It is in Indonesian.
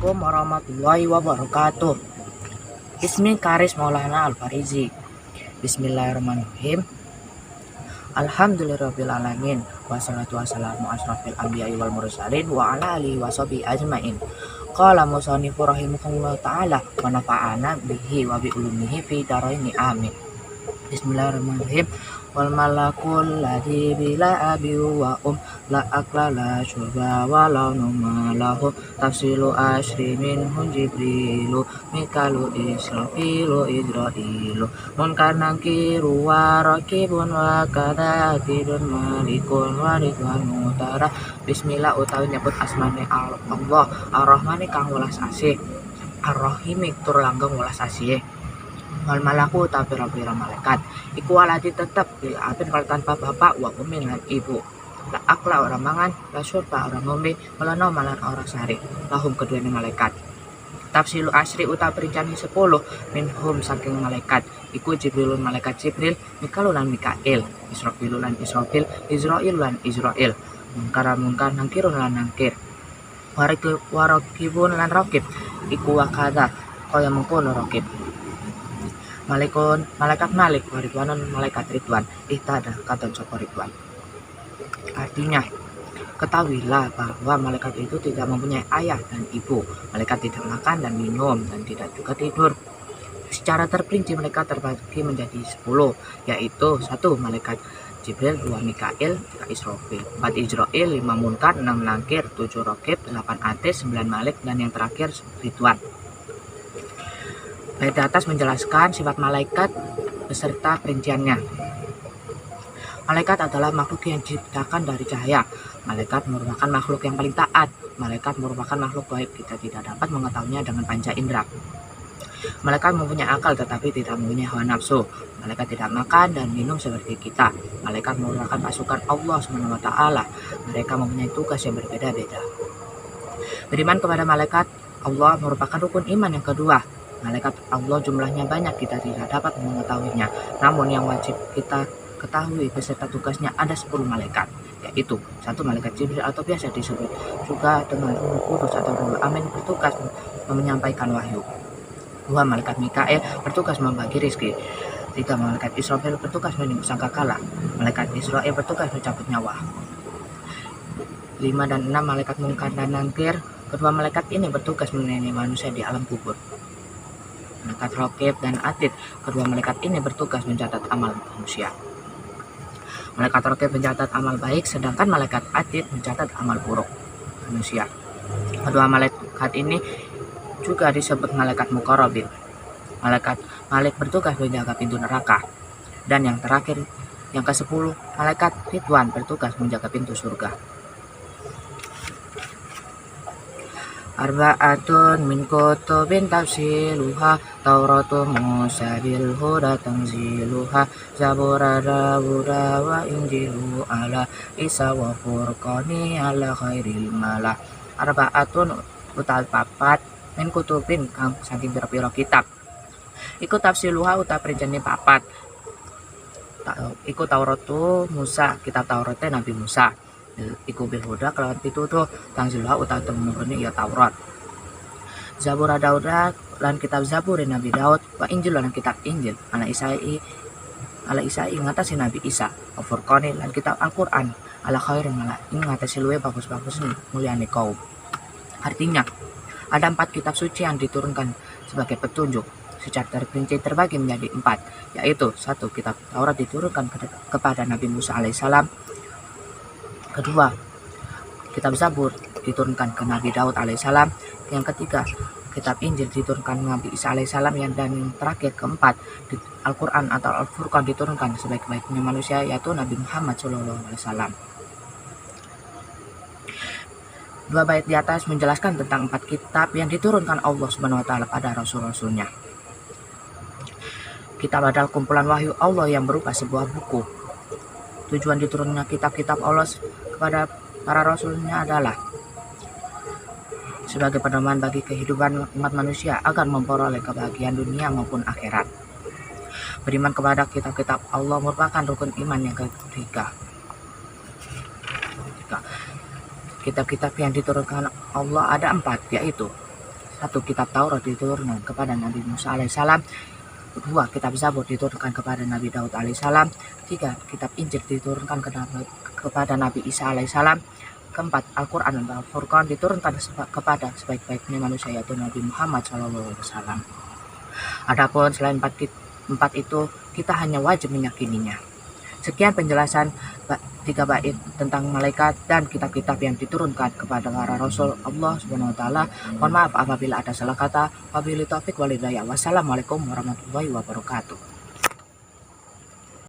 Assalamualaikum warahmatullahi wabarakatuh. Ismi Karis Maulana Al-Farizi. Bismillahirrahmanirrahim. Alhamdulillahirrabbilalamin. Wassalatu wassalamu asrafil anbiya'i wal mursalin wa ala alihi wa sahbihi ajmain. Qala musannifu rahimahullah ta'ala wa nafa'ana bihi wa bi ulumihi fi daraini amin. Bismillahirrahmanirrahim. Wal malakul ladzi bila abi wa la akla la syurba walau numalahu tafsilu asri minhum jibrilu mikalu israfilu idrailu munkar nangkiru wa rakibun wa kadakidun malikun wa ridwan mutara. Bismillah utawi nyebut asmane Allah ar-Rahmani kang welas asih, ar-Rahimi tur langgeng welas asih. Wal malaku ta pira-pira malaikat iku waladi tetep bila abin kalau tanpa bapak wa umi lan ibu, la akla orang mangan, la syurba orang ngombe, melano malan orang sari lahum keduanya malaikat. Tafsilu asri uta perincani 10 minhum saking malaikat iku Jibrilun malaikat Jibril, Mikalu lan Mikail, Israfilu lan Israfil, Izrail lan Izrail, munkar nangkirun lan nangkir, warakibun lan rakib iku wakada kaya mengkono rakib. Malaikat Malik, Ridwanan malaikat Ridwan, ihtada katon sapa Ridwan. Artinya, ketahuilah bahwa malaikat itu tidak mempunyai ayah dan ibu. Malaikat tidak makan dan minum dan tidak juga tidur. Secara terperinci mereka terbagi menjadi 10, yaitu 1 malaikat Jibril, 2 Mikail, 3 Israfil, 4 Izrail, 5 munkar, 6 nangkir, 7 rakib, 8 atis, 9 malik, dan yang terakhir Ridwan. Bait atas menjelaskan sifat malaikat beserta perinciannya. Malaikat adalah makhluk yang diciptakan dari cahaya. Malaikat merupakan makhluk yang paling taat. Malaikat merupakan makhluk gaib, kita tidak dapat mengetahuinya dengan panca indera. Malaikat mempunyai akal tetapi tidak mempunyai hawa nafsu. Malaikat tidak makan dan minum seperti kita. Malaikat merupakan pasukan Allah SWT. Mereka mempunyai tugas yang berbeda-beda. Beriman kepada malaikat Allah merupakan rukun iman yang kedua. Malaikat Allah jumlahnya banyak, kita tidak dapat mengetahuinya. Namun yang wajib kita ketahui beserta tugasnya ada 10 malaikat, yaitu 1 malaikat Jibril atau biasa disebut juga dengan Ruh Kudus atau Ruh Amin bertugas menyampaikan wahyu. 2 malaikat Mikail bertugas membagi rizki. 3 malaikat Israfil bertugas meniup sangkakala. Malaikat Israel bertugas mencabut nyawa. 5 dan 6 malaikat munkar dan nangkir. Kedua malaikat ini bertugas menilai manusia di alam kubur. Malaikat rakib dan atid, kedua malaikat ini bertugas mencatat amal manusia. Malaikat rakib mencatat amal baik, sedangkan malaikat atid mencatat amal buruk manusia. Kedua malaikat ini juga disebut malaikat muqarrabin. Malaikat Malik bertugas menjaga pintu neraka. Dan yang terakhir, yang ke-10, malaikat Ridwan bertugas menjaga pintu surga. Arba'atun min kutubin tafsiluha Tauratu Musa bil huda tanziluha Zabura Dawuda wa Injilu ala Isa wa Furqani ala khairil mala. Arba'atun utawi papat min kutubin kang saking pira-pira kitab iku tafsiluha utawi perincane papat. Iku Tauratu Musa, kitab Tauratnya Nabi Musa. Iku bil huda kelawan pitutuh tanziluha utawi tumurune ya Taurat. Zabur Dauda lan kitab Zabur Nabi Daud, wa Injil lan kitab Injil ala Isai ngatasi Nabi Isa, wa Furqani lan kitab Al-Qur'an ala khairil mala ing ngatasi luwe bagus-bagus mulyane kaum. Artinya, ada 4 kitab suci yang diturunkan sebagai petunjuk. Secara terperinci terbagi menjadi 4, yaitu 1 kitab Taurat diturunkan kepada Nabi Musa alaihissalam. Kedua, kitab Zabur diturunkan ke Nabi Daud alaihissalam. Yang ketiga, kitab Injil diturunkan Nabi Isa alaihissalam. Dan yang terakhir, keempat, Al-Quran atau Al-Furqan diturunkan sebaik-baiknya manusia, yaitu Nabi Muhammad SAW. 2 bait di atas menjelaskan tentang 4 kitab yang diturunkan Allah SWT pada Rasul-Rasulnya. Kitab adalah kumpulan wahyu Allah yang berupa sebuah buku. Tujuan diturunnya kitab-kitab Allah kepada para rasulnya adalah sebagai pedoman bagi kehidupan umat manusia agar memperoleh kebahagiaan dunia maupun akhirat. Beriman kepada kitab-kitab Allah merupakan rukun iman yang ketiga. Kitab-kitab yang diturunkan Allah ada 4, yaitu Satu, kitab Taurat diturunkan kepada Nabi Musa alaihissalam. Kedua, kitab Zabur diturunkan kepada Nabi Daud alaihissalam. Tiga, kitab Injil diturunkan kepada Nabi Isa alaihissalam. Keempat, Al-Quran dan Al-Furqan diturunkan kepada sebaik-baiknya manusia, yaitu Nabi Muhammad SAW. Adapun selain empat itu, kita hanya wajib meyakininya. Sekian penjelasan 3 bait tentang malaikat dan kitab-kitab yang diturunkan kepada para rasul Allah Subhanahu wa taala. Mohon maaf apabila ada salah kata. Wabillahi taufik wal hidayah. Wassalamualaikum warahmatullahi wabarakatuh.